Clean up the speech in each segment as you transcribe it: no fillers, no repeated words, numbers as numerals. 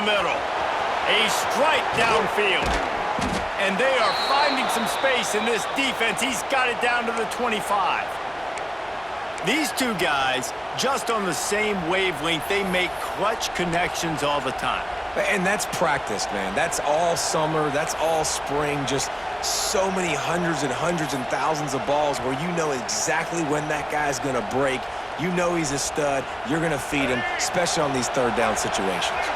the middle. A strike downfield. And they are finding some space in this defense. He's got it down to the 25. These two guys, just on the same wavelength, they make clutch connections all the time. And that's practice, man. That's all summer. That's all spring. Just so many hundreds and thousands of balls where you know exactly when that guy's going to break. You know he's a stud. You're going to feed him, especially on these third down situations.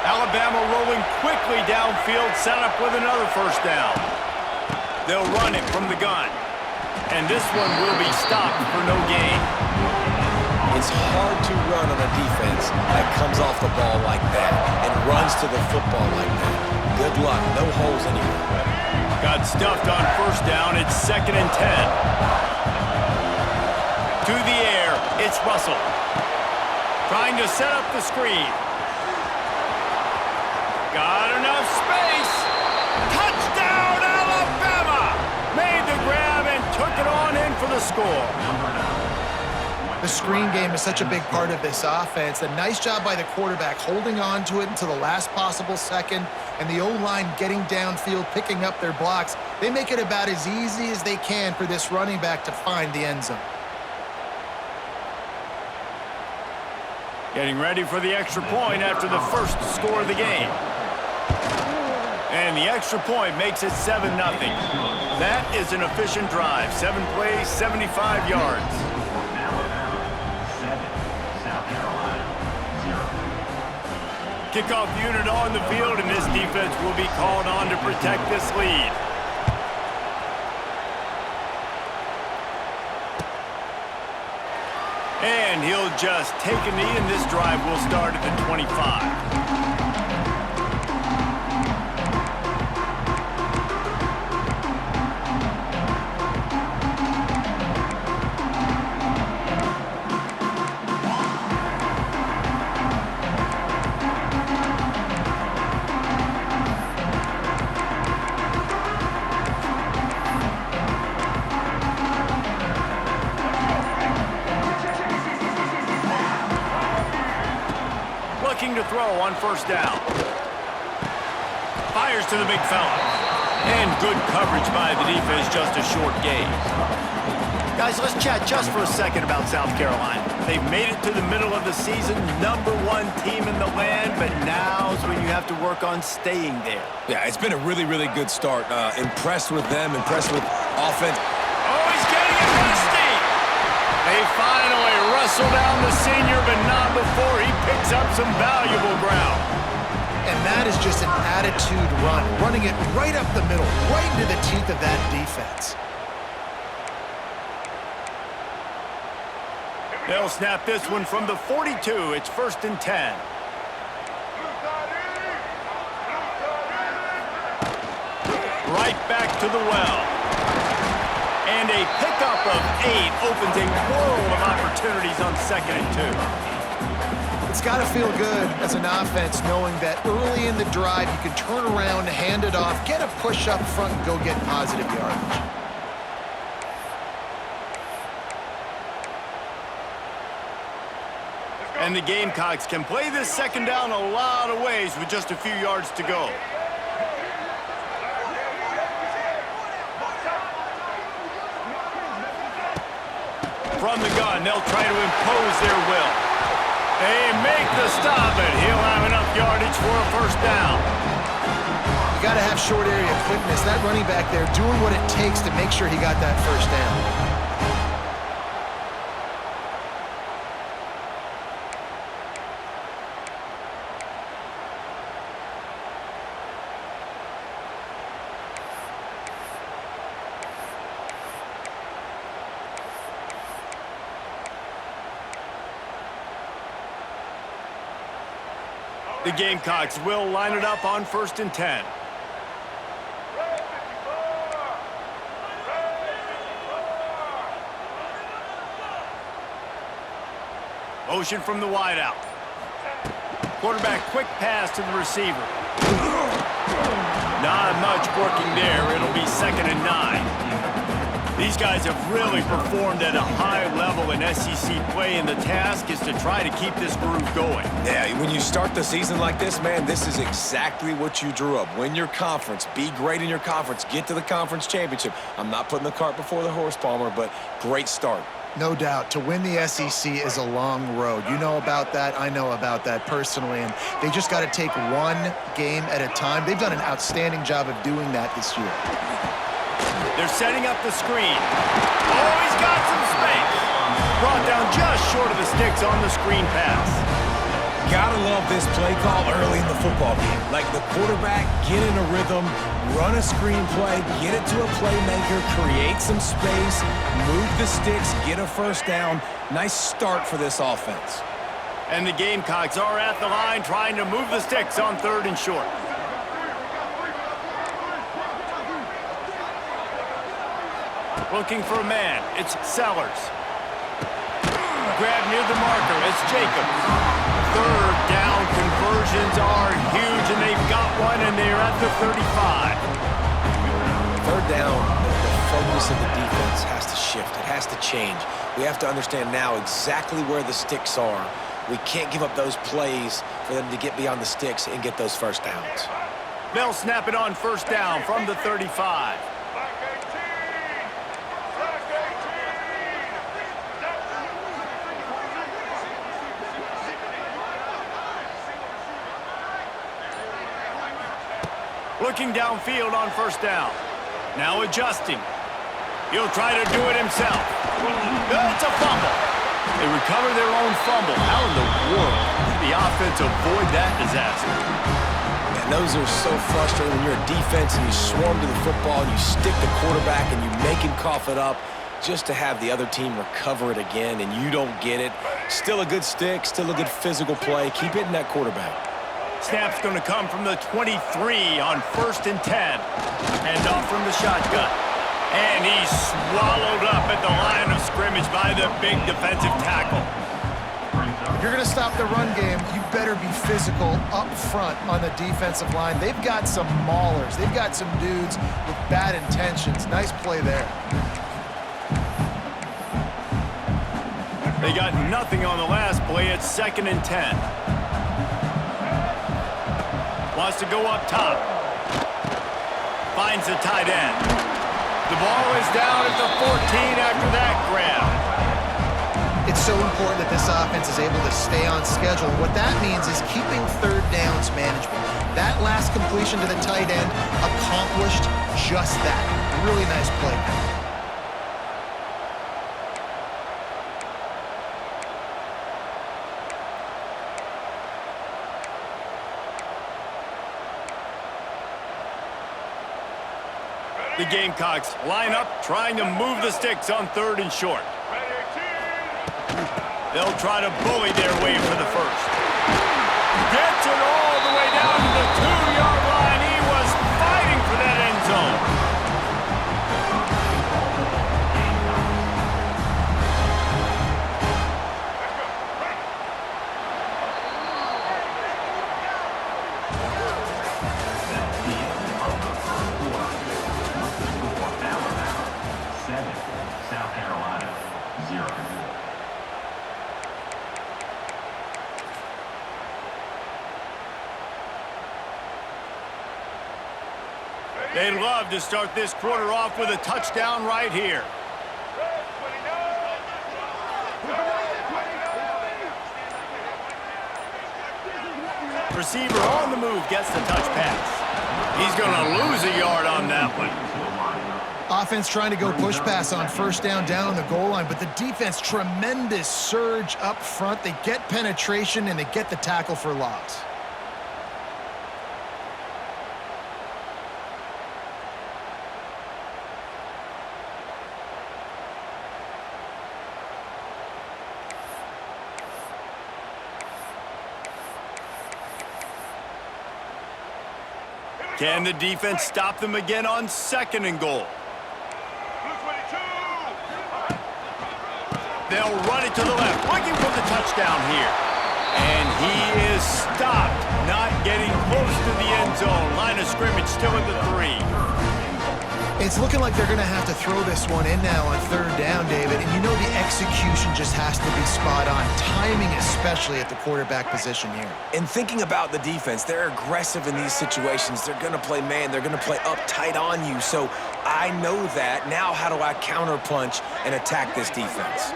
Alabama rolling quickly downfield, set up with another first down. They'll run it from the gun. And this one will be stopped for no gain. It's hard to run on a defense that comes off the ball like that and runs to the football like that. Good luck. No holes anywhere. Got stuffed on first down. It's 2nd and 10. To the air, it's Russell. Trying to set up the screen. Got enough space. Touchdown, Alabama! Made the grab and took it on in for the score. The screen game is such a big part of this offense. A nice job by the quarterback holding on to it until the last possible second, and the O-line getting downfield, picking up their blocks. They make it about as easy as they can for this running back to find the end zone. Getting ready for the extra point after the first score of the game. And the extra point makes it 7-0. That is an efficient drive. 7 plays, 75 yards. Kickoff unit on the field, and this defense will be called on to protect this lead. And he'll just take a knee, and this drive will start at the 25. To throw on first down. Fires to the big fella. And good coverage by the defense, just a short gain. Guys, let's chat just for a second about South Carolina. They've made it to the middle of the season, #1 team in the land, but now's when you have to work on staying there. Yeah, it's been a really, really good start. Impressed with them, impressed with offense. Oh, he's getting it rusty! They finally wrestle down the senior, but not before he picks up some valuable ground. And that is just an attitude run, running it right up the middle, right into the teeth of that defense. They'll snap this one from the 42. It's 1st and 10. Right back to the well. And a pickup of 8 opens a world of opportunities on 2nd and 2. It's got to feel good as an offense knowing that early in the drive you can turn around, hand it off, get a push up front, and go get positive yardage. And the Gamecocks can play this second down a lot of ways with just a few yards to go. From the gun, they'll try to impose their will. They make the stop, and he'll have enough yardage for a first down. You got to have short area quickness. That running back there doing what it takes to make sure he got that first down. The Gamecocks will line it up on 1st and 10. Motion from the wideout. Quarterback quick pass to the receiver. Not much working there. It'll be 2nd and 9. These guys have really performed at a high level in SEC play, and the task is to try to keep this groove going. Yeah, when you start the season like this, man, this is exactly what you drew up. Win your conference. Be great in your conference. Get to the conference championship. I'm not putting the cart before the horse, Palmer, but great start. No doubt. To win the SEC is a long road. You know about that. I know about that personally. And they just got to take one game at a time. They've done an outstanding job of doing that this year. They're setting up the screen. Oh, he's got some space. Brought down just short of the sticks on the screen pass. Gotta love this play call early in the football game. Like the quarterback, get in a rhythm, run a screen play, get it to a playmaker, create some space, move the sticks, get a first down. Nice start for this offense. And the Gamecocks are at the line trying to move the sticks on 3rd and short. Looking for a man. It's Sellers. Grab near the marker. It's Jacobs. 3rd down conversions are huge, and they've got one, and they're at the 35. 3rd down, the focus of the defense has to shift. It has to change. We have to understand now exactly where the sticks are. We can't give up those plays for them to get beyond the sticks and get those first downs. They'll snap it on 1st down from the 35. Looking downfield on 1st down. Now adjusting. He'll try to do it himself. It's a fumble. They recover their own fumble. How in the world did the offense avoid that disaster? And those are so frustrating when you're a defense and you swarm to the football and you stick the quarterback and you make him cough it up just to have the other team recover it again and you don't get it. Still a good stick, still a good physical play. Keep hitting that quarterback. Snap's going to come from the 23 on 1st and 10. Hand off from the shotgun. And he's swallowed up at the line of scrimmage by the big defensive tackle. If you're going to stop the run game, you better be physical up front on the defensive line. They've got some maulers. They've got some dudes with bad intentions. Nice play there. They got nothing on the last play. It's 2nd and 10. Wants to go up top. Finds the tight end. The ball is down at the 14 after that grab. It's so important that this offense is able to stay on schedule. What that means is keeping 3rd downs management. That last completion to the tight end accomplished just that. Really nice play. The Gamecocks line up, trying to move the sticks on 3rd and short. They'll try to bully their way for the first. Gets it all the way down to the 2-yard line. He was fighting for that end zone. South Carolina, 0. They'd love to start this quarter off with a touchdown right here. Receiver on the move gets the touch pass. He's going to lose a yard on that one. Offense trying to go push pass on 1st down on the goal line, but the defense, tremendous surge up front. They get penetration and they get the tackle for loss. Can the defense stop them again on 2nd and goal? They'll run it to the left, looking for the touchdown here. And he is stopped, not getting close to the end zone. Line of scrimmage still at the 3. It's looking like they're going to have to throw this one in now on third down, David. And you know the execution just has to be spot on. Timing especially at the quarterback position here. And thinking about the defense, they're aggressive in these situations. They're going to play man. They're going to play uptight on you. So I know that. Now how do I counterpunch and attack this defense?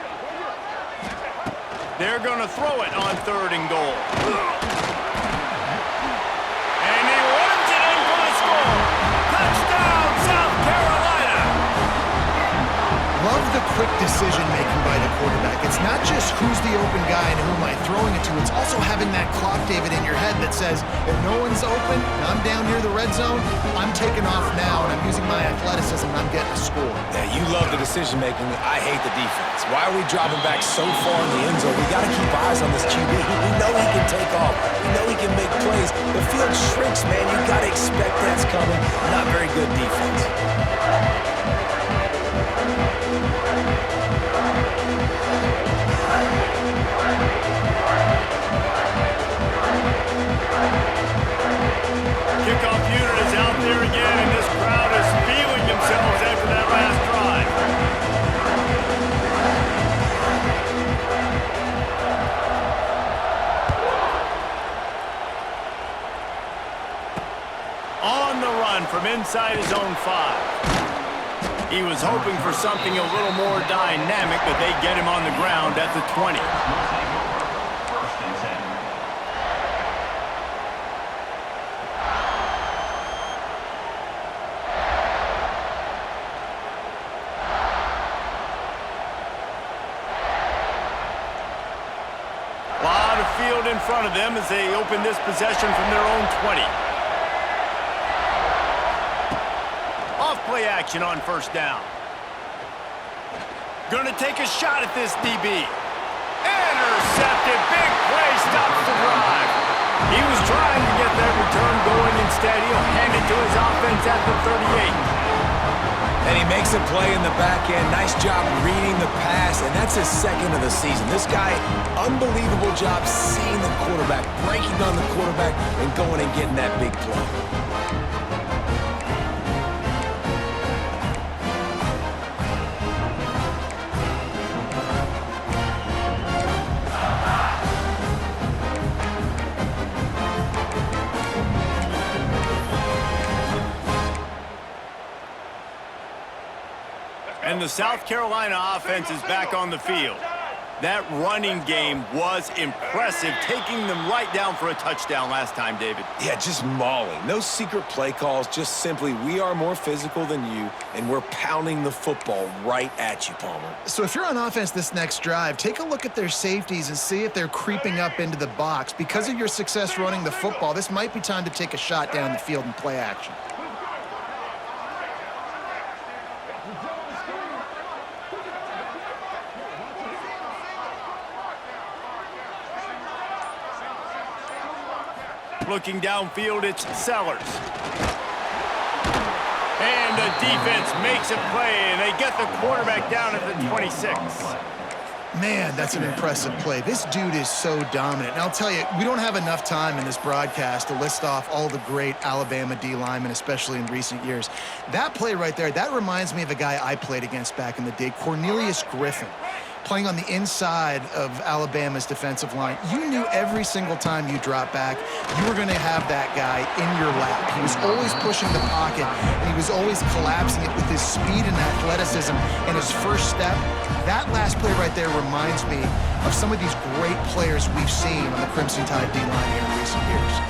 They're going to throw it on third and goal. And he runs it in for the score. Touchdown, South Carolina. Love the quick decision-making by the quarterback. It's not just who's the open guy and who am I throwing it to. It's also having that clock, David, in your head that says, if no one's open and I'm down near the red zone, I'm taking off now, and I'm using my athleticism, and I'm getting a score. Yeah, you love the decision-making. I hate the defense. Why are we dropping back so far in the end zone? We got to keep eyes on this QB. We know he can take off. We know he can make plays. The field shrinks, man. You got to expect that's coming. Not very good defense. Kickoff unit is out there again, and this crowd is feeling themselves after that last drive. On the run from inside his own 5. He was hoping for something a little more dynamic, but they get him on the ground at the 20. First and 10. Lot of field in front of them as they open this possession from their own 20. Off play action on first down. Gonna take a shot at this DB. Intercepted. Big play stops the drive. He was trying to get that return going. Instead, he'll hand it to his offense at the 38. And he makes a play in the back end. Nice job reading the pass, and that's his second of the season. This guy, unbelievable job seeing the quarterback, breaking on the quarterback, and going and getting that big play. And the South Carolina offense is back on the field. That running game was impressive, taking them right down for a touchdown last time, David. Yeah, just mauling. No secret play calls, just simply we are more physical than you, and we're pounding the football right at you, Palmer. So if you're on offense this next drive, take a look at their safeties and see if they're creeping up into the box. Because of your success running the football, this might be time to take a shot down the field and play action. Looking downfield, it's Sellers. And the defense makes a play, and they get the quarterback down at the 26. Man, that's an impressive play. This dude is so dominant. And I'll tell you, we don't have enough time in this broadcast to list off all the great Alabama D linemen, especially in recent years. That play right there, that reminds me of a guy I played against back in the day, Cornelius Griffin, playing on the inside of Alabama's defensive line. You knew every single time you dropped back, you were going to have that guy in your lap. He was always pushing the pocket, and he was always collapsing it with his speed and athleticism and his first step. That last play right there reminds me of some of these great players we've seen on the Crimson Tide D-line here in recent years.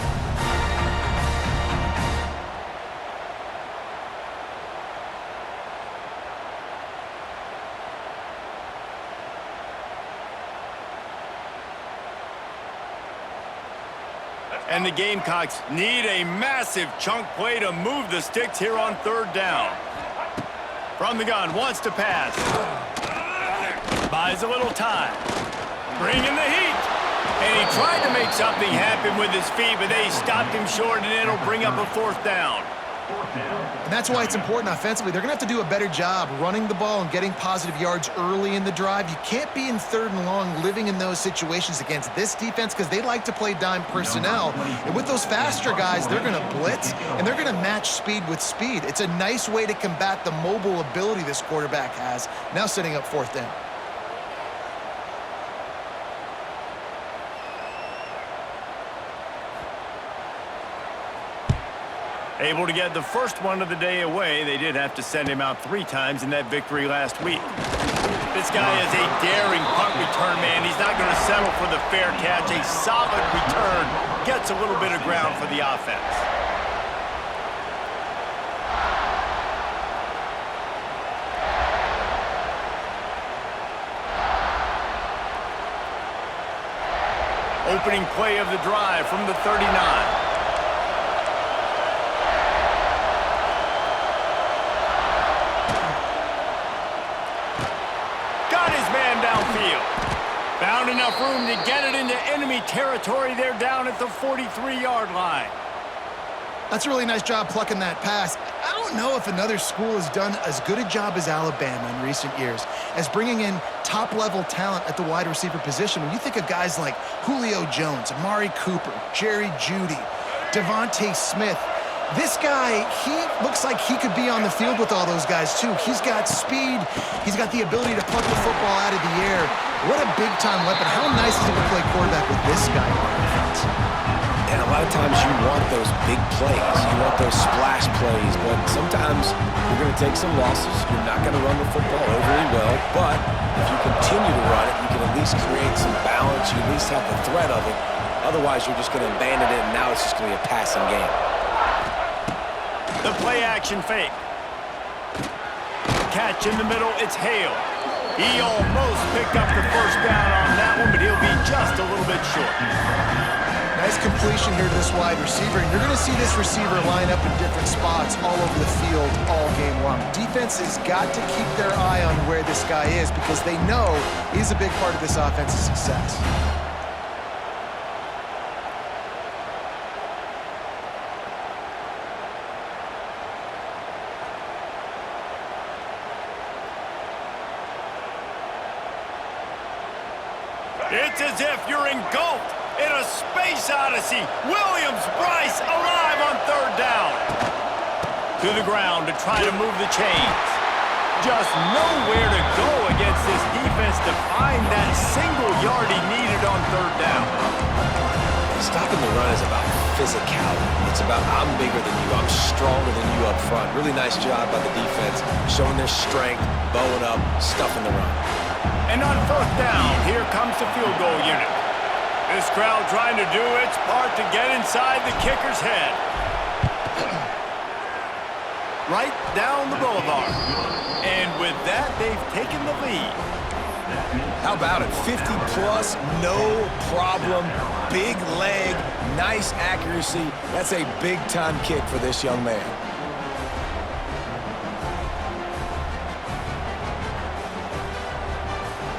And the Gamecocks need a massive chunk play to move the sticks here on third down. From the gun, wants to pass. Buys a little time. Bringing the heat. And he tried to make something happen with his feet, but they stopped him short, and it'll bring up a fourth down. Fourth down. And that's why it's important offensively. They're going to have to do a better job running the ball and getting positive yards early in the drive. You can't be in 3rd and long living in those situations against this defense because they like to play dime personnel. And with those faster guys, they're going to blitz, and they're going to match speed with speed. It's a nice way to combat the mobile ability this quarterback has. Now setting up 4th down. Able to get the first one of the day away. They did have to send him out 3 times in that victory last week. This guy is a daring punt return man. He's not going to settle for the fair catch. A solid return gets a little bit of ground for the offense. Opening play of the drive from the 39. Found enough room to get it into enemy territory. They're down at the 43-yard line. That's a really nice job plucking that pass. I don't know if another school has done as good a job as Alabama in recent years as bringing in top-level talent at the wide receiver position. When you think of guys like Julio Jones, Amari Cooper, Jerry Jeudy, Devontae Smith, this guy, he looks like he could be on the field with all those guys, too. He's got speed. He's got the ability to pluck the football out of the air. What a big-time weapon. How nice is it to play quarterback with this guy on defense? And a lot of times you want those big plays. You want those splash plays. But sometimes you're going to take some losses. You're not going to run the football overly well. But if you continue to run it, you can at least create some balance. You at least have the threat of it. Otherwise, you're just going to abandon it, and now it's just going to be a passing game. The play-action fake. Catch in the middle, it's Hale. He almost picked up the first down on that one, but he'll be just a little bit short. Nice completion here to this wide receiver, and you're going to see this receiver line up in different spots all over the field all game long. Defense has got to keep their eye on where this guy is because they know he's a big part of this offense's success. It's as if you're engulfed in a space odyssey. Williams-Brice alive on 3rd down. To the ground to try to move the chains. Just nowhere to go against this defense to find that single yard he needed on 3rd down. Stopping the run is about physicality. It's about I'm bigger than you, I'm stronger than you up front. Really nice job by the defense, showing their strength, bowing up, stuffing the run. And on 4th down, here comes the field goal unit. This crowd trying to do its part to get inside the kicker's head. Right down the boulevard. And with that, they've taken the lead. How about it? 50-plus, no problem. Big leg, nice accuracy. That's a big-time kick for this young man.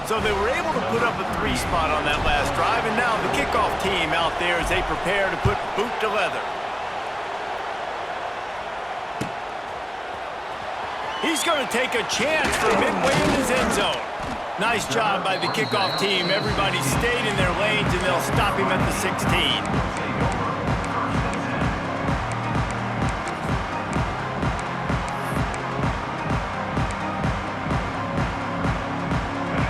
So they were able to put up a 3 spot on that last drive, and now the kickoff team out there as they prepare to put boot to leather. He's going to take a chance from midway in his end zone. Nice job by the kickoff team. Everybody stayed in their lanes, and they'll stop him at the 16.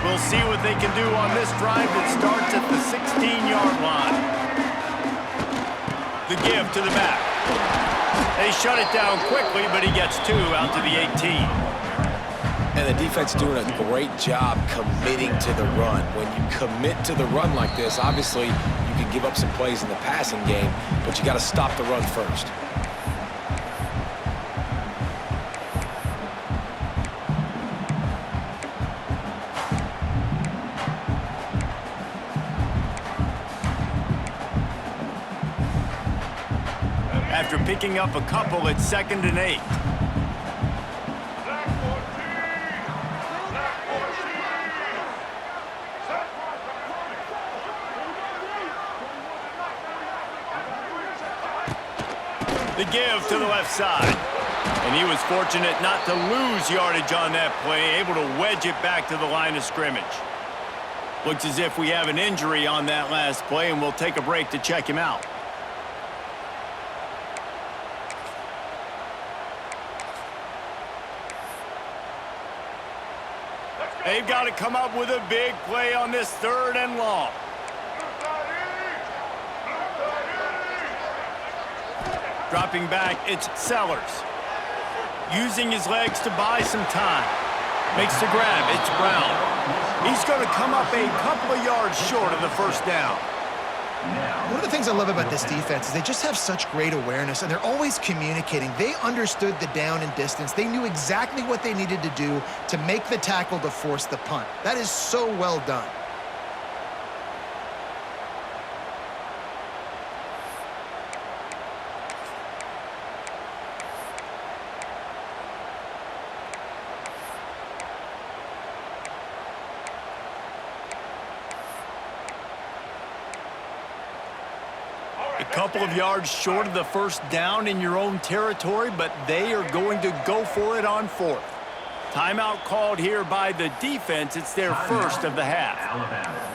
We'll see what they can do on this drive that starts at the 16-yard line. The give to the back. They shut it down quickly, but he gets 2 out to the 18. And the defense doing a great job committing to the run. When you commit to the run like this, obviously you can give up some plays in the passing game, but you got to stop the run first. After picking up a couple, it's 2nd and 8. The give to the left side. And he was fortunate not to lose yardage on that play, able to wedge it back to the line of scrimmage. Looks as if we have an injury on that last play, and we'll take a break to check him out. They've got to come up with a big play on this 3rd and long. Dropping back, it's Sellers. Using his legs to buy some time. Makes the grab, it's Brown. He's going to come up a couple of yards short of the first down. One of the things I love about this defense is they just have such great awareness, and they're always communicating. They understood the down and distance. They knew exactly what they needed to do to make the tackle to force the punt. That is so well done. A couple of yards short of the first down in your own territory, but they are going to go for it on 4th. Timeout called here by the defense. It's their first of the half. Alabama.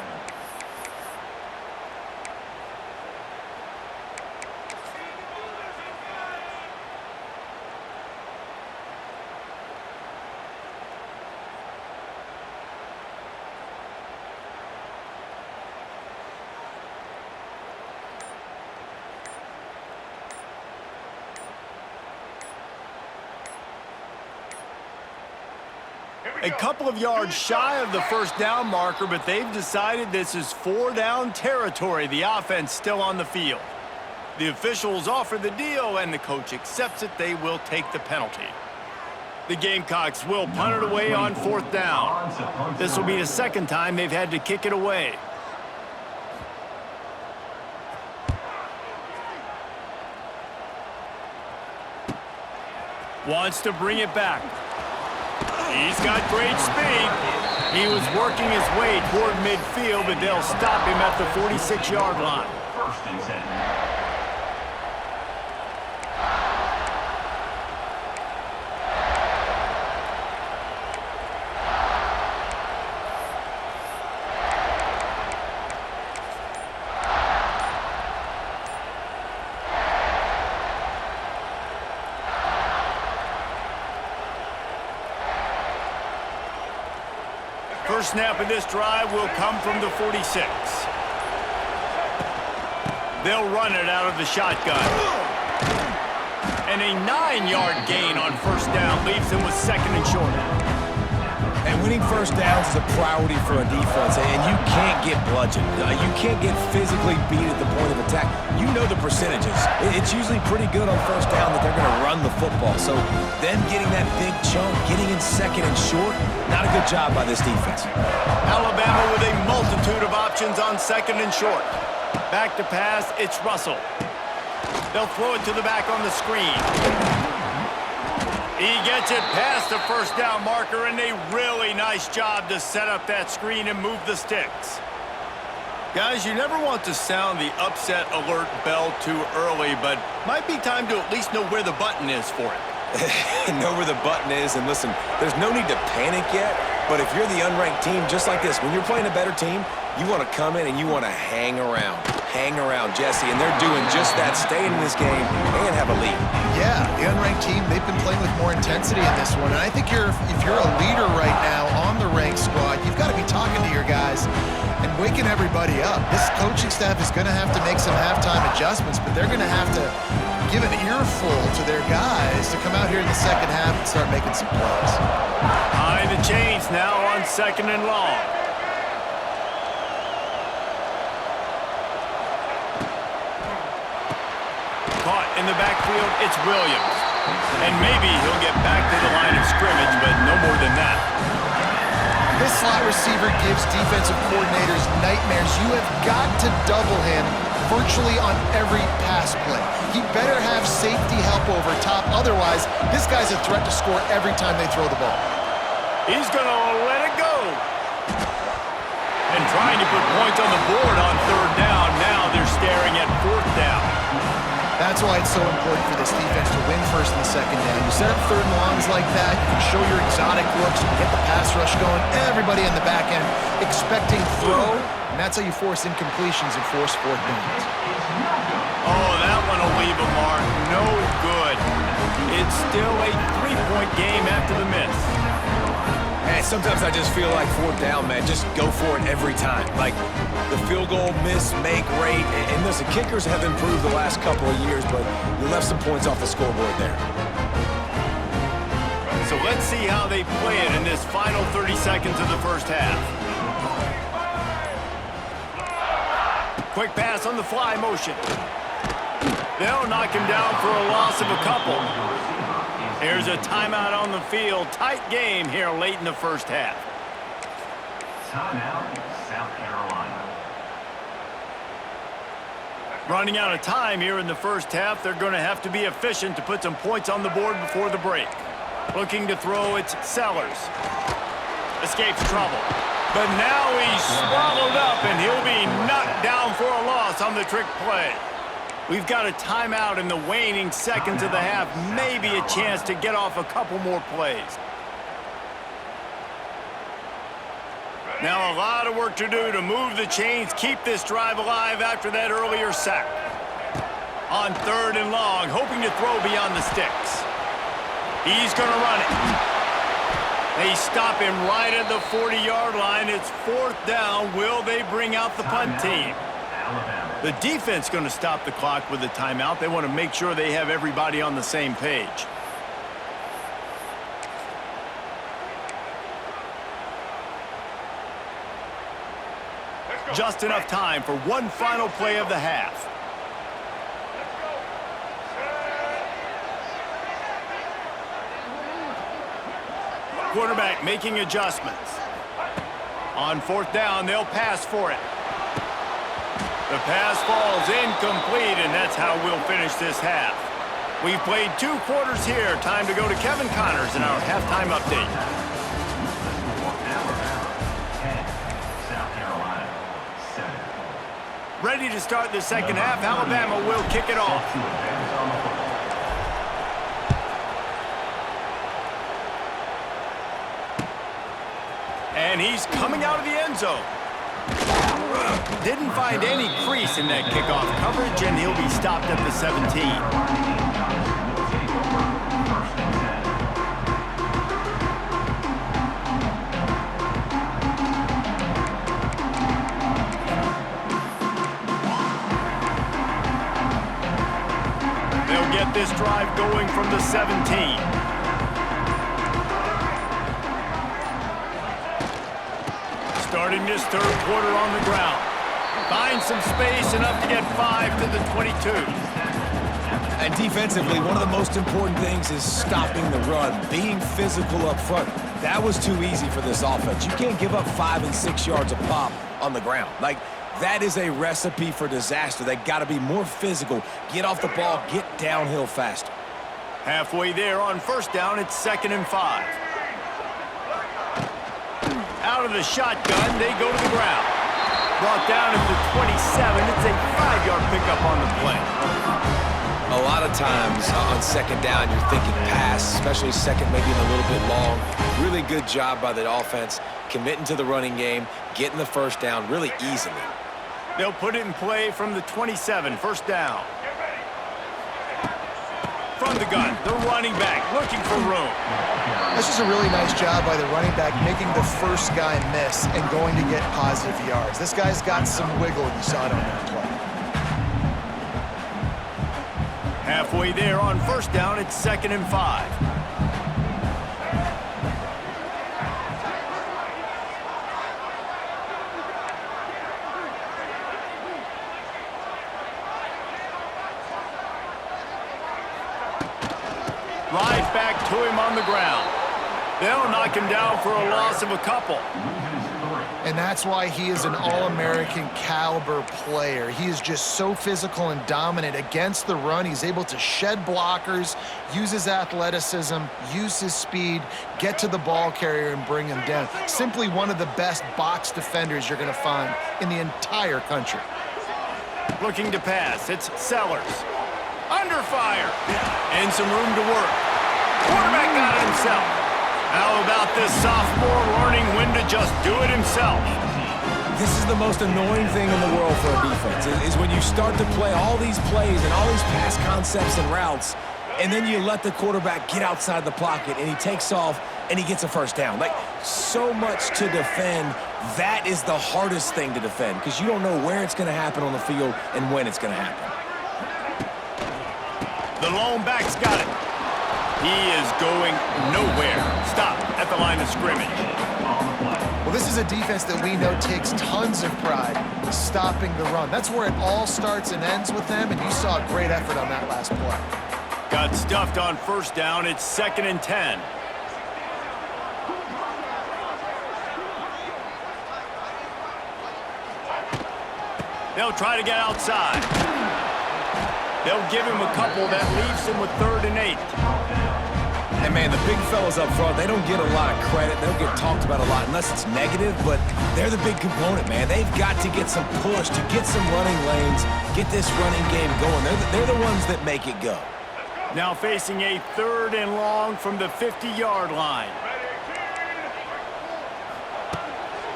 A couple of yards shy of the first down marker, but they've decided this is 4-down territory. The offense still on the field. The officials offer the deal, and the coach accepts it. They will take the penalty. The Gamecocks will punt it away on 4th down. This will be the 2nd time they've had to kick it away. Wants to bring it back. He's got great speed. He was working his way toward midfield, but they'll stop him at the 46-yard line. 1st and 10. First snap of this drive will come from the 46. They'll run it out of the shotgun. And a 9-yard gain on first down leaves them with 2nd and short. And winning first downs is a priority for a defense, and you can't get bludgeoned. You can't get physically beat at the point of attack. You know the percentages. It's usually pretty good on first down that they're going to run the football. So them getting that big chunk, getting in 2nd and short, not a good job by this defense. Alabama with a multitude of options on 2nd and short. Back to pass, it's Russell. They'll throw it to the back on the screen. He gets it past the first down marker, and a really nice job to set up that screen and move the sticks. Guys, you never want to sound the upset alert bell too early, but might be time to at least know where the button is for it. Know where the button is, and listen, there's no need to panic yet, but if you're the unranked team, just like this, when you're playing a better team, you want to come in and you want to hang around. Hang around, Jesse, and they're doing just that, staying in this game and have a lead. Yeah, the unranked team, they've been playing with more intensity in this one, and I think if you're a leader right now on the ranked squad, you've got to be talking to your guys and waking everybody up. This coaching staff is going to have to make some halftime adjustments, but they're going to have to give an earful to their guys to come out here in the second half and start making some plays. High the chains now on 2nd and long. Caught in the backfield, it's Williams. And maybe he'll get back to the line of scrimmage, but no more than that. This slot receiver gives defensive coordinators nightmares. You have got to double him virtually on every pass play. He better have safety help over top. Otherwise, this guy's a threat to score every time they throw the ball. He's going to let it go. And trying to put points on the board on 3rd down. Now they're staring at 4th down. That's why it's so important for this defense to win first and second down. You set up third and longs like that, you can show your exotic looks, you can get the pass rush going, everybody in the back end expecting throw, and that's how you force incompletions and force fourth downs. Oh, that one will leave a mark. No good. It's still a 3-point game after the miss. And sometimes I just feel like fourth down, man, just go for it every time. Like the field goal miss, make rate, and listen, kickers have improved the last couple of years, but you left some points off the scoreboard there. So let's see how they play it in this final 30 seconds of the first half. Quick pass on the fly motion. They'll knock him down for a loss of a couple. Here's a timeout on the field. Tight game here late in the first half. Timeout, South Carolina. Running out of time here in the first half. They're going to have to be efficient to put some points on the board before the break. Looking to throw, it's Sellers. Escapes trouble. But now he's swallowed up, and he'll be knocked down for a loss on the trick play. We've got a timeout in the waning seconds of the half. Maybe a chance to get off a couple more plays. Now a lot of work to do to move the chains, keep this drive alive after that earlier sack. On third and long, hoping to throw beyond the sticks. He's going to run it. They stop him right at the 40-yard line. It's fourth down. Will they bring out the punt team? The defense going to stop the clock with a timeout. They want to make sure they have everybody on the same page. Just enough time for one final play of the half. Quarterback making adjustments. On fourth down, they'll pass for it. The pass falls incomplete, and that's how we'll finish this half. We've played 2 quarters here. Time to go to Kevin Connors in our halftime update. South Carolina, 7. Ready to start the second half. Alabama will kick it off. And he's coming out of the end zone. Didn't find any crease in that kickoff coverage, and he'll be stopped at the 17. They'll get this drive going from the 17. Starting this third quarter on the ground. Finds some space, enough to get 5 to the 22. And defensively, one of the most important things is stopping the run, being physical up front. That was too easy for this offense. You can't give up 5 and 6 yards a pop on the ground. Like, that is a recipe for disaster. They got to be more physical, get off the ball, get downhill faster. Halfway there on first down, it's 2nd and 5. Out of the shotgun, they go to the ground. Brought down at the 27. It's a 5-yard pickup on the play. A lot of times on second down, you're thinking pass, especially second, maybe a little bit long. Really good job by the offense, committing to the running game, getting the first down really easily. They'll put it in play from the 27, first down. From the gun, the running back looking for room. That's just a really nice job by the running back, making the first guy miss and going to get positive yards. This guy's got some wiggle, and you saw it on that play. Halfway there on first down, it's 2nd and 5. Right back to him on the ground. They'll knock him down for a loss of a couple. And that's why he is an All-American caliber player. He is just so physical and dominant against the run. He's able to shed blockers, use his athleticism, use his speed, get to the ball carrier and bring him down. Simply one of the best box defenders you're going to find in the entire country. Looking to pass, it's Sellers. Under fire. And some room to work. Quarterback got it himself. How about this sophomore learning when to just do it himself? This is the most annoying thing in the world for a defense, is when you start to play all these plays and all these pass concepts and routes, and then you let the quarterback get outside the pocket, and he takes off, and he gets a first down. Like, so much to defend. That is the hardest thing to defend, because you don't know where it's going to happen on the field and when it's going to happen. The lone back's got it. He is going nowhere. Stop at the line of scrimmage. Well, this is a defense that we know takes tons of pride stopping the run. That's where it all starts and ends with them, and you saw a great effort on that last play. Got stuffed on first down. It's 2nd and 10. They'll try to get outside. They'll give him a couple that leaves him with 3rd and 8. And, man, the big fellas up front, they don't get a lot of credit. They'll get talked about a lot unless it's negative, but they're the big component, man. They've got to get some push, to get some running lanes, get this running game going. They're the ones that make it go. Now facing a 3rd and long from the 50-yard line.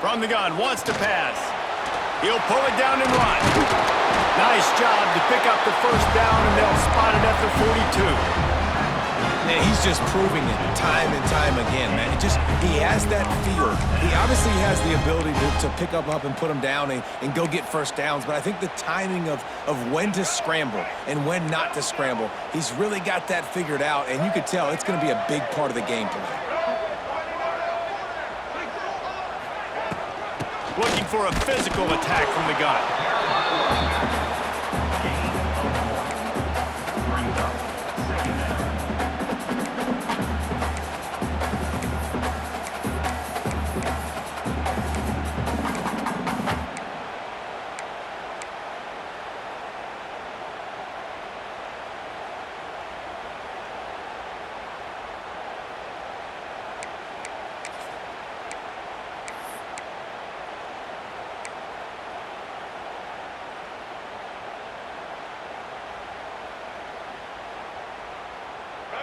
From the gun, wants to pass. He'll pull it down and run. Nice job to pick up the first down, and they'll spot it at the 42. Man, he's just proving it time and time again, man. He has that feel. He obviously has the ability to pick up and put them down and go get first downs, but I think the timing of when to scramble and when not to scramble, he's really got that figured out, and you could tell it's going to be a big part of the game plan. Looking for a physical attack from the gun.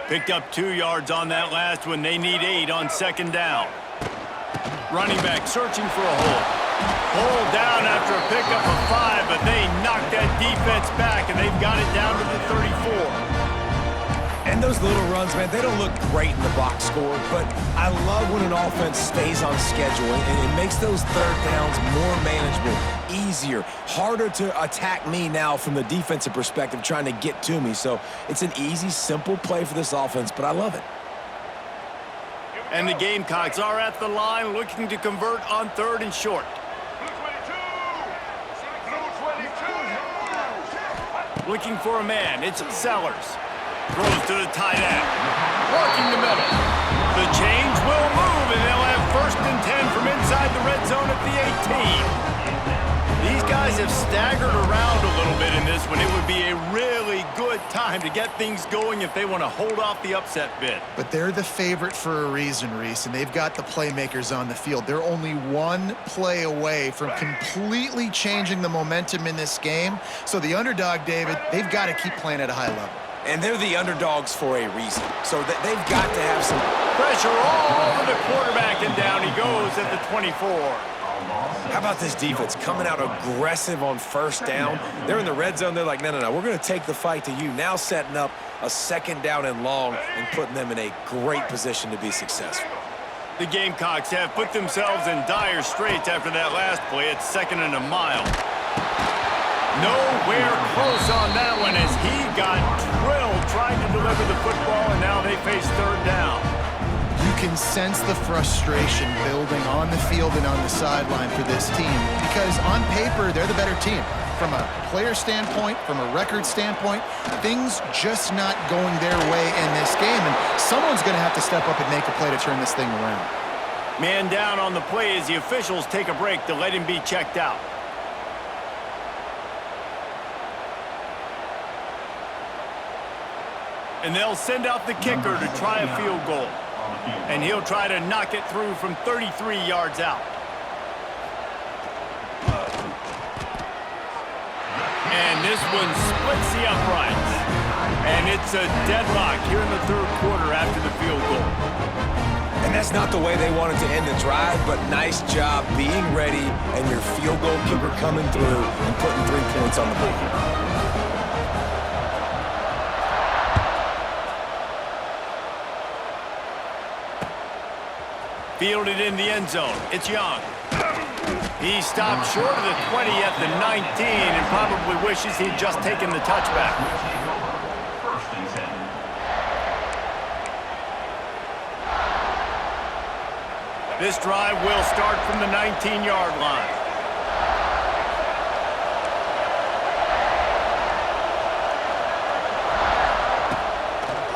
Picked up 2 yards on that last one. They need 8 on 2nd down. Running back searching for a hole. Pulled down after a pickup of 5, but they knocked that defense back, and they've got it down to the 34. And those little runs, man, they don't look great in the box score, but I love when an offense stays on schedule, and it makes those 3rd downs more manageable, easier, harder to attack me now from the defensive perspective trying to get to me. So it's an easy, simple play for this offense, but I love it. And the Gamecocks are at the line looking to convert on 3rd and short. Looking for a man. It's Sellers. Throws to the tight end. Working the middle. The change will move, and they'll have 1st and 10 from inside the red zone at the 18. These guys have staggered around a little bit in this one. It would be a really good time to get things going if they want to hold off the upset bid. But they're the favorite for a reason, Reese, and they've got the playmakers on the field. They're only one play away from completely changing the momentum in this game. So the underdog, David, they've got to keep playing at a high level. And they're the underdogs for a reason. So they've got to have some pressure all over the quarterback, and down he goes at the 24. How about this defense coming out aggressive on 1st down? They're in the red zone. They're like, no, we're going to take the fight to you. Now setting up a 2nd down and long and putting them in a great position to be successful. The Gamecocks have put themselves in dire straits after that last play. It's 2nd and a mile. Nowhere close on that one as he got drilled trying to deliver the football, and now they face 3rd down. You can sense the frustration building on the field and on the sideline for this team because on paper, they're the better team. From a player standpoint, from a record standpoint, things just not going their way in this game, and someone's going to have to step up and make a play to turn this thing around. Man down on the play as the officials take a break to let him be checked out. And they'll send out the kicker to try a field goal. And he'll try to knock it through from 33 yards out. And this one splits the uprights. And it's a deadlock here in the third quarter after the field goal. And that's not the way they wanted to end the drive, but nice job being ready and your field goal kicker coming through and putting 3 points on the board. Fielded in the end zone. It's Young. He stopped short of the 20 at the 19 and probably wishes he'd just taken the touchback. First and 10. This drive will start from the 19-yard line.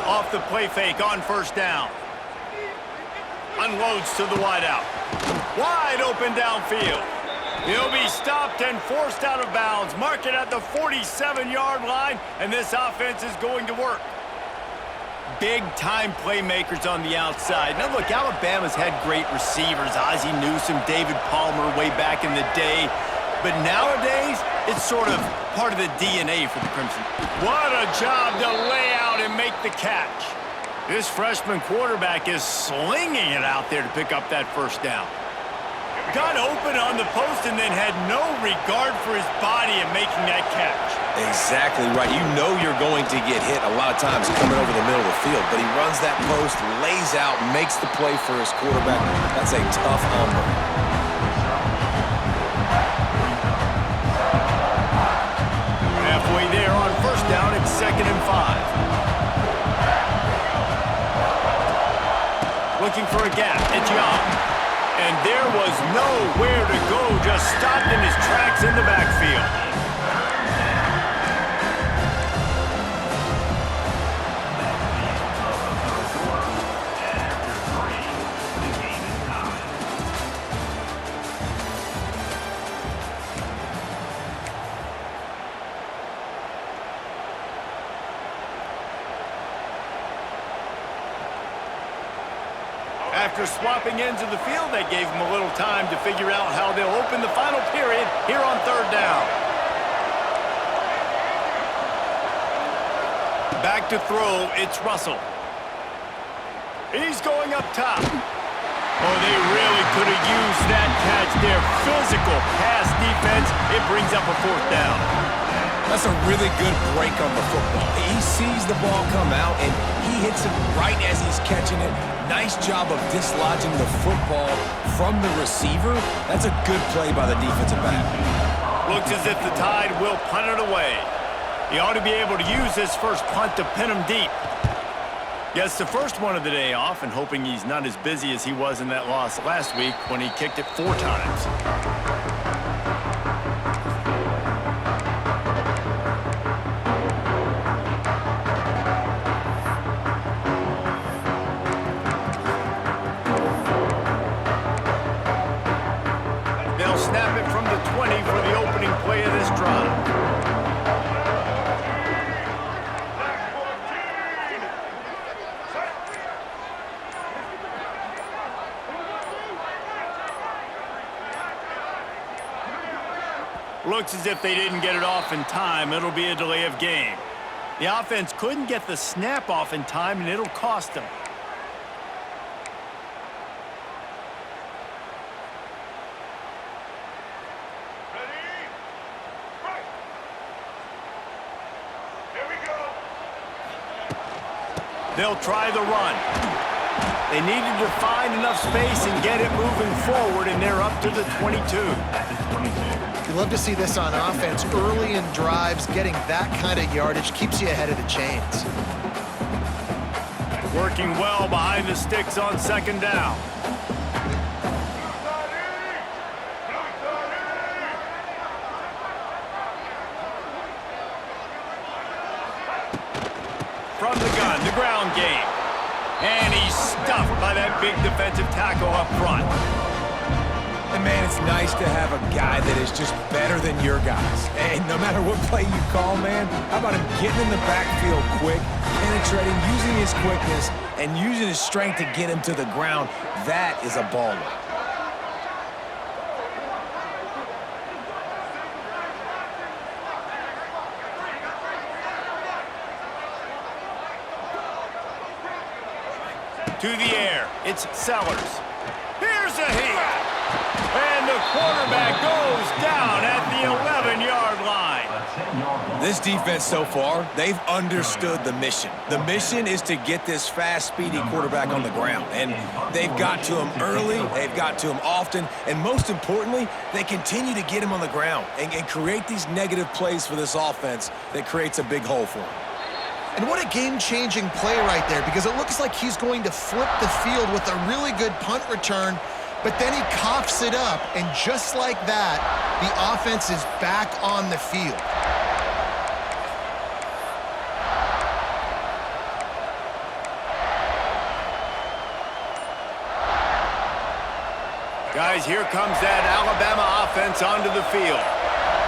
Off the play fake on first down. Unloads to the wideout. Wide open downfield. He'll be stopped and forced out of bounds. Mark it at the 47-yard line, and this offense is going to work. Big-time playmakers on the outside. Now, look, Alabama's had great receivers. Ozzie Newsome, David Palmer way back in the day. But nowadays, it's sort of part of the DNA for the Crimson. What a job to lay out and make the catch. This freshman quarterback is slinging it out there to pick up that first down. Got open on the post and then had no regard for his body in making that catch. Exactly right. You know you're going to get hit a lot of times coming over the middle of the field, but he runs that post, lays out, makes the play for his quarterback. That's a tough hombre. Halfway there on first down, it's 2nd and 5. Looking for a gap. It's Young. And there was nowhere to go, just stopped in his tracks in the backfield. After swapping ends of the field, that gave them a little time to figure out how they'll open the final period here on third down. Back to throw, it's Russell. He's going up top. Oh, they really could have used that catch there. Physical pass defense. It brings up a fourth down. That's a really good break on the football. He sees the ball come out, and he hits it right as he's catching it. Nice job of dislodging the football from the receiver. That's a good play by the defensive back. Looks as if the Tide will punt it away. He ought to be able to use this first punt to pin him deep. Gets the first one of the day off and hoping he's not as busy as he was in that loss last week when he kicked it 4 times. They'll snap it from the 20 for the opening play of this drive. Looks as if they didn't get it off in time. It'll be a delay of game. The offense couldn't get the snap off in time, and it'll cost them. They'll try the run. They needed to find enough space and get it moving forward, and they're up to the 22. You love to see this on offense. Early in drives, getting that kind of yardage keeps you ahead of the chains. Working well behind the sticks on second down. From the gun, the ground game. And he's stuffed by that big defensive tackle up front. And, man, it's nice to have a guy that is just better than your guys. And no matter what play you call, man, how about him getting in the backfield quick, penetrating, using his quickness, and using his strength to get him to the ground? That is a baller. To the air, it's Sellers. Here's a hit. And the quarterback goes down at the 11-yard line. This defense so far, they've understood the mission. The mission is to get this fast, speedy quarterback on the ground. And they've got to him early, they've got to him often, and most importantly, they continue to get him on the ground and create these negative plays for this offense that creates a big hole for him. And what a game-changing play right there, because it looks like he's going to flip the field with a really good punt return, but then he coughs it up, and just like that, the offense is back on the field. Guys, here comes that Alabama offense onto the field.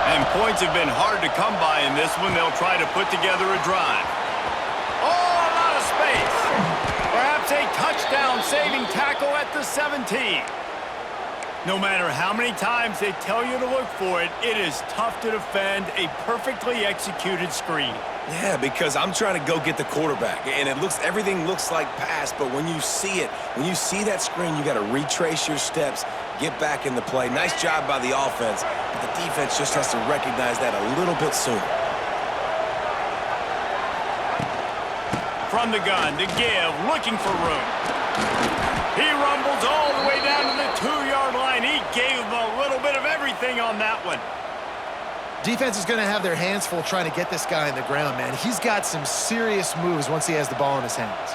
And points have been hard to come by in this one. They'll try to put together a drive. Oh, a lot of space. Perhaps a touchdown-saving tackle at the 17. No matter how many times they tell you to look for it, it is tough to defend a perfectly executed screen. Yeah, because I'm trying to go get the quarterback, and everything looks like pass, but when you see it, when you see that screen, you got to retrace your steps, get back in the play. Nice job by the offense, but the defense just has to recognize that a little bit sooner. From the gun to give, looking for room. He rumbles all the way down to the 2-yard line. He gave him a little bit of everything on that one. Defense is going to have their hands full trying to get this guy on the ground, man. He's got some serious moves once he has the ball in his hands.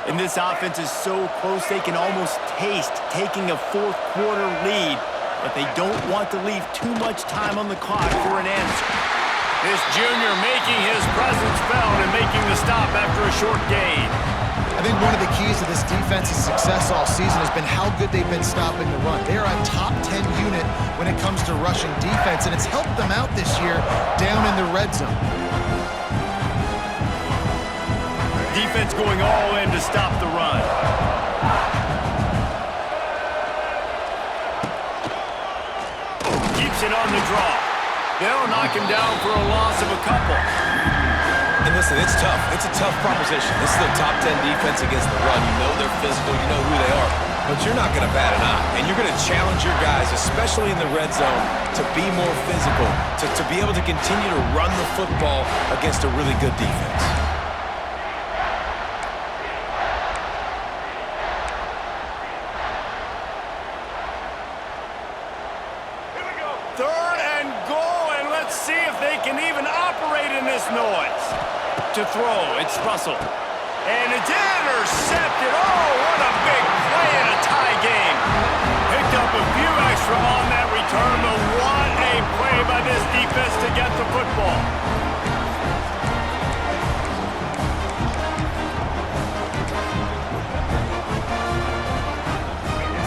And this offense is so close they can almost taste taking a fourth-quarter lead, but they don't want to leave too much time on the clock for an answer. This junior making his presence felt and making the stop after a short gain. I think one of the keys to this defense's success all season has been how good they've been stopping the run. They are a top 10 unit when it comes to rushing defense, and it's helped them out this year down in the red zone. Defense going all in to stop the run. Keeps it on the draw. They'll knock him down for a loss of a couple. And listen, it's tough. It's a tough proposition. This is the top 10 defense against the run. You know they're physical. You know who they are. But you're not going to bat an eye. And you're going to challenge your guys, especially in the red zone, to be more physical, to be able to continue to run the football against a really good defense. Noise. To throw, it's Russell. And it's intercepted. Oh, what a big play in a tie game. Picked up a few extra on that return, but what a play by this defense to get the football.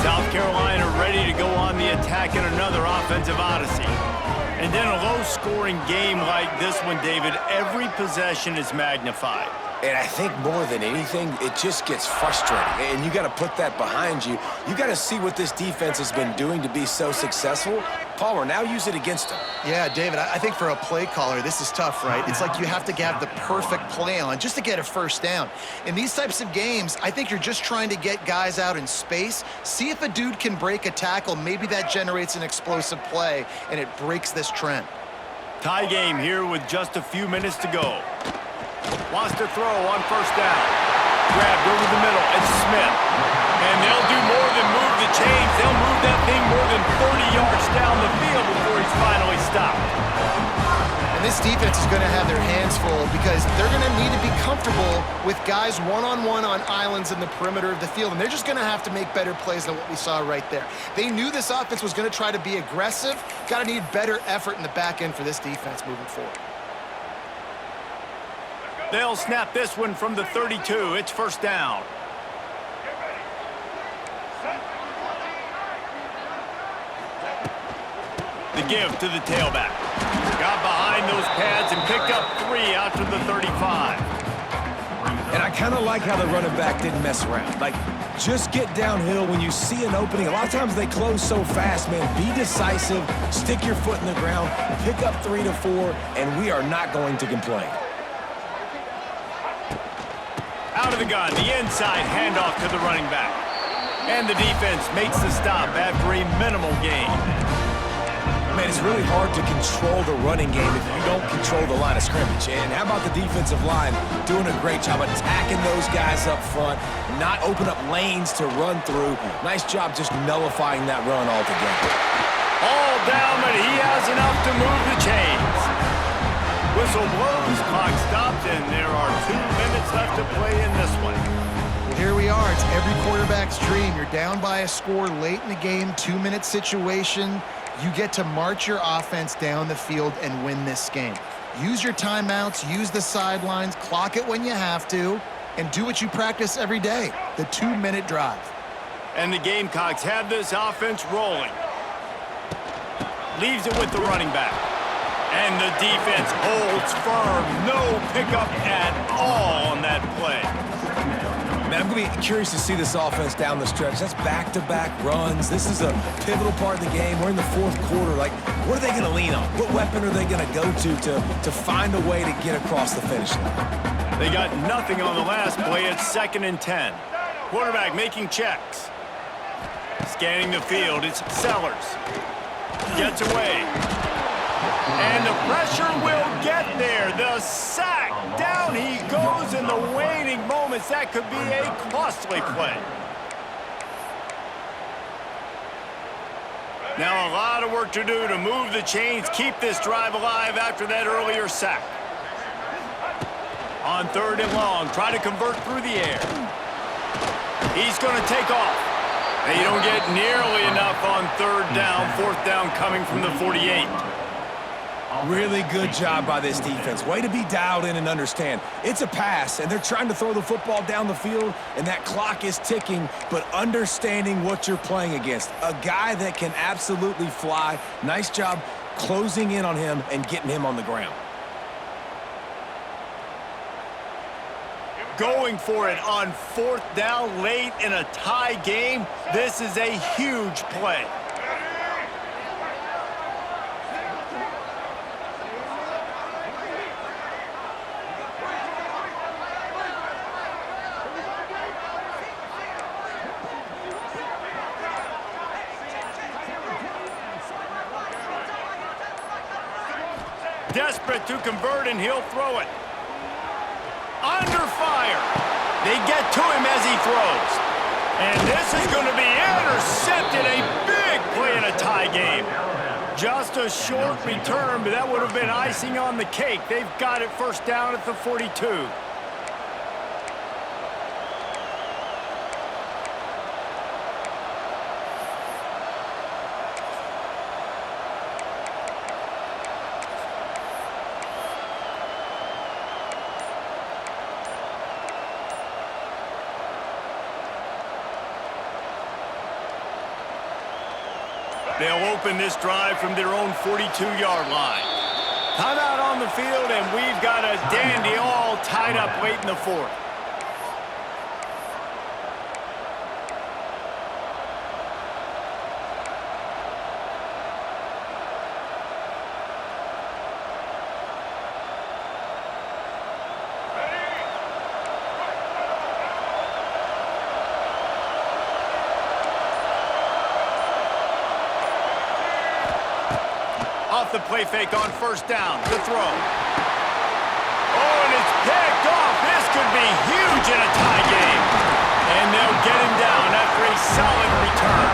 South Carolina ready to go on the attack in another offensive odyssey. And in a low-scoring game like this one, David, every possession is magnified. And I think more than anything, it just gets frustrating. And you got to put that behind you. You got to see what this defense has been doing to be so successful. Palmer, now use it against them. Yeah, David, I think for a play caller, this is tough, right? It's like you have to have the perfect play on just to get a first down. In these types of games, I think you're just trying to get guys out in space, see if a dude can break a tackle. Maybe that generates an explosive play, and it breaks this trend. Tie game here with just a few minutes to go. Wants to throw on first down. Grabbed over the middle. It's Smith. And they'll do more than move the chains. They'll move that thing more than 30 yards down the field before he's finally stopped. And this defense is going to have their hands full because they're going to need to be comfortable with guys one-on-one on islands in the perimeter of the field. And they're just going to have to make better plays than what we saw right there. They knew this offense was going to try to be aggressive. Got to need better effort in the back end for this defense moving forward. They'll snap this one from the 32. It's first down. The give to the tailback. Got behind those pads and picked up 3 out to the 35. And I kind of like how the running back didn't mess around. Like, just get downhill when you see an opening. A lot of times they close so fast, man. Be decisive, stick your foot in the ground, pick up 3 to 4, and we are not going to complain. Out of the gun, the inside handoff to the running back. And the defense makes the stop after a minimal gain. Man, it's really hard to control the running game if you don't control the line of scrimmage. And how about the defensive line doing a great job attacking those guys up front, not open up lanes to run through. Nice job just nullifying that run altogether. All down, but he has enough to move the chains. Whistle blows, clock stops, and there are 2 minutes left to play in this one. Here we are. It's every quarterback's dream. You're down by a score late in the game, 2-minute situation. You get to march your offense down the field and win this game. Use your timeouts, use the sidelines, clock it when you have to, and do what you practice every day, the 2-minute drive. And the Gamecocks have this offense rolling. Leaves it with the running back. And the defense holds firm. No pickup at all on that play. Man, I'm going to be curious to see this offense down the stretch. That's back-to-back runs. This is a pivotal part of the game. We're in the 4th quarter. Like, what are they going to lean on? What weapon are they going to go to find a way to get across the finish line? They got nothing on the last play. It's 2nd and 10. Quarterback making checks. Scanning the field. It's Sellers. Gets away. And the pressure will get there. The sack. Down he goes in the waning moments. That could be a costly play. Now a lot of work to do to move the chains, keep this drive alive after that earlier sack. On 3rd and long, try to convert through the air. He's going to take off. They don't get nearly enough on 3rd down, 4th down coming from the 48. Really good job by this defense. Way to be dialed in and understand. It's a pass, and they're trying to throw the football down the field, and that clock is ticking, but understanding what you're playing against. A guy that can absolutely fly. Nice job closing in on him and getting him on the ground. Going for it on 4th down late in a tie game. This is a huge play. Desperate to convert, and he'll throw it. Under fire. They get to him as he throws. And this is going to be intercepted. A big play in a tie game. Just a short return, but that would have been icing on the cake. They've got it 1st down at the 42. They'll open this drive from their own 42-yard line. Timeout on the field, and we've got a dandy all tied up late in the 4th. Off the play fake on 1st down. The throw. Oh, and it's picked off. This could be huge in a tie game. And they'll get him down after a solid return.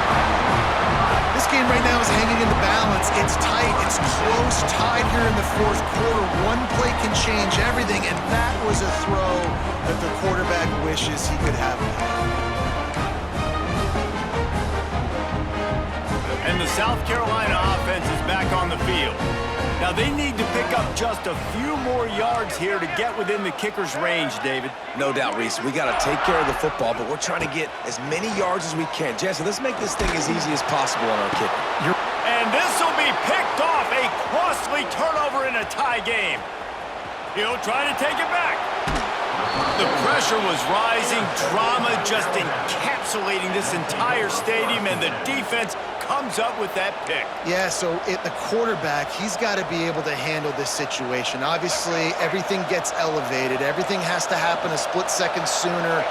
This game right now is hanging in the balance. It's tight. It's close, tied here in the 4th quarter. One play can change everything, and that was a throw that the quarterback wishes he could have had. And the South Carolina offense is back on the field. Now they need to pick up just a few more yards here to get within the kicker's range, David. No doubt, Reese. We got to take care of the football, but we're trying to get as many yards as we can. Jesse, let's make this thing as easy as possible on our kicker. And this will be picked off. A costly turnover in a tie game. He'll try to take it back. The pressure was rising, drama just encapsulating this entire stadium, and the defense comes up with that pick. Yeah, so the quarterback, he's got to be able to handle this situation. Obviously, everything gets elevated. Everything has to happen a split second sooner.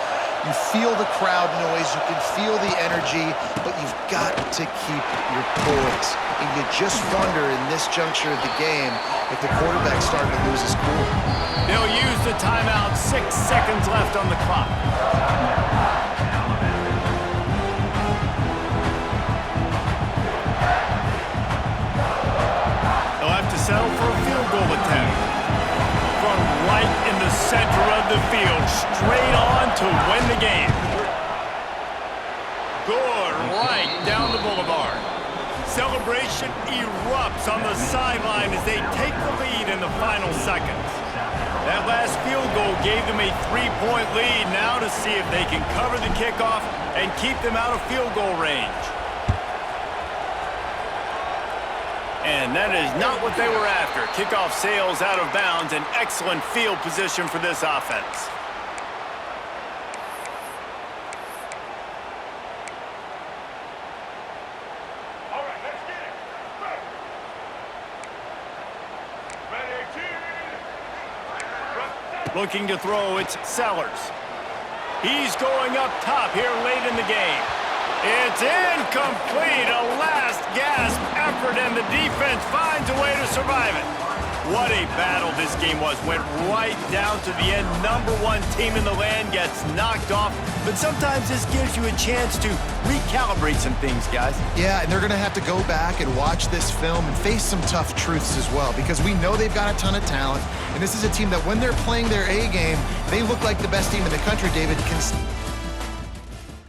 You feel the crowd noise. You can feel the energy, but you've got to keep your poise. And you just wonder in this juncture of the game if the quarterback's starting to lose his cool. They'll use the timeout. 6 seconds left on the clock. They'll have to settle for a field goal attempt. From right in the center of the field, straight on to win the game. Good right down the boulevard. Celebration erupts on the sideline as they take the lead in the final seconds. That last field goal gave them a 3-point lead. Now to see if they can cover the kickoff and keep them out of field goal range. And that is not what they were after. Kickoff sails out of bounds. An excellent field position for this offense. All right, let's get it. Ready, Looking to throw, it's Sellers. He's going up top here late in the game. It's incomplete. A last gasp effort, and the defense finds a way to survive it. What a battle this game was. Went right down to the end. Number 1 team in the land gets knocked off. But sometimes this gives you a chance to recalibrate some things, guys. Yeah, and they're going to have to go back and watch this film and face some tough truths as well, because we know they've got a ton of talent. And this is a team that when they're playing their A game, they look like the best team in the country, David.